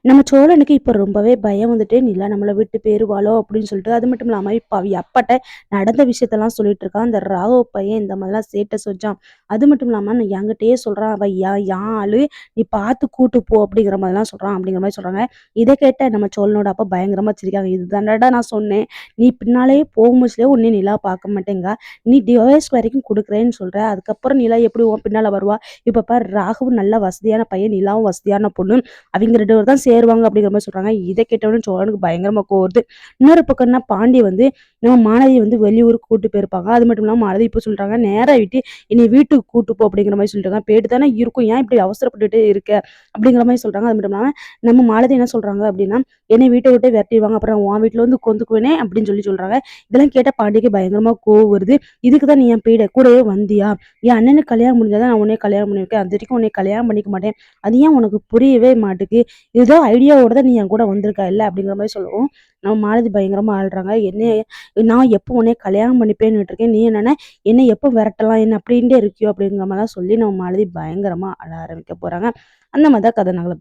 நம்ம சோழனுக்கு இப்ப ரொம்பவே பயம் வந்துட்டு, நிலா நம்மள விட்டு போயிருவாளோ அப்படின்னு சொல்லிட்டு, அது மட்டும் இல்லாம இப்ப அவ அப்பாட்ட நடந்த விஷயத்தெல்லாம் சொல்லிட்டு இருக்கான். அந்த ராகவ பையன் இந்த மாதிரிலாம் சேட்டை செஞ்சான். அது மட்டும் இல்லாம என்கிட்டயே சொல்றான். அவ என் ஆளு, நீ பார்த்து கூட்டு போ அப்படிங்கிற மாதிரிலாம் சொல்றான் அப்படிங்கிற மாதிரி சொல்றாங்க. இதை கேட்ட நம்ம சோழனோட அப்பா பயங்கரமா சிரிக்காங்க. இதுதானடா நான் சொன்னேன். நீ பின்னாலேயே போகும்போதுலயே உன்னை நிலா பார்க்க மாட்டேங்க. நீ டிவோர்ஸ் வரைக்கும் கொடுக்குறேன்னு சொல்ற. அதுக்கப்புறம் நிலா எப்படி உன் பின்னால வருவா? இப்ப பாரு, ராகுவும் நல்ல வசதியான பையன், நிலாவும் வசதியான பொண்ணு. அவங்க 2 பேரும் தான் சேருவாங்க அப்படிங்கிற மாதிரி சொல்றாங்க. இதை கேட்டவுடனே சோழனுக்கு பயங்கரமா கோவம் வருது. இன்னொரு பக்கம்னா பாண்டி வந்து நம்ம மாலதியை வந்து வெளியூருக்கு கூட்டு போயிருப்பாங்க. அது மட்டும் இல்லாம மாலதி இப்போ சொல்றாங்க, நேரா விட்டு என்னை வீட்டுக்கு கூட்டு போ அப்படிங்கிற மாதிரி சொல்லிட்டாங்க. போயிட்டு தானே இருக்கும், ஏன் இப்படி அவசரப்பட்டுட்டே இருக்க அப்படிங்கிற மாதிரி சொல்றாங்க. அது மட்டும் இல்லாம நம்ம மாலதி என்ன சொல்றாங்க அப்படின்னா, என்னை வீட்டை விட்டு விரட்டிடுவாங்க, அப்புறம் உன் வீட்டுல வந்து கொந்துக்குவேனே அப்படின்னு சொல்றாங்க. இதெல்லாம் கேட்ட பாண்டிக்கு பயங்கரமா கோவம் வருது. இதுக்கு தான் நீ என் கூடவே வந்தியா? என் அண்ணனுக்கு கல்யாணம் முடிஞ்சாதான் நான் உன்னை கல்யாணம் பண்ணிருக்கேன், அது வரைக்கும் உன்னை கல்யாணம் பண்ணிக்க மாட்டேன். அது ஏன் உனக்கு புரியவே மாட்டுக்கு? ஏதோ ஐடியாவோட தான் நீ என் கூட வந்திருக்க இல்ல அப்படிங்கிற மாதிரி சொல்லவும், நம்ம மாலதி பயங்கரமா ஆள்றாங்க. நான் எப்போ உன்னைய கல்யாணம் பண்ணிப்பேன்னு இருக்கேன், நீ என்னன்னா என்ன எப்போ விரட்டலாம் என்ன அப்படின்ட்டே இருக்கியோ அப்படிங்கிற மாதிரிலாம் சொல்லி நம்ம மாலதி பயங்கரமா அழ ஆரம்பிக்க போறாங்க. அந்த மாதிரி தான் கதை நகரும்.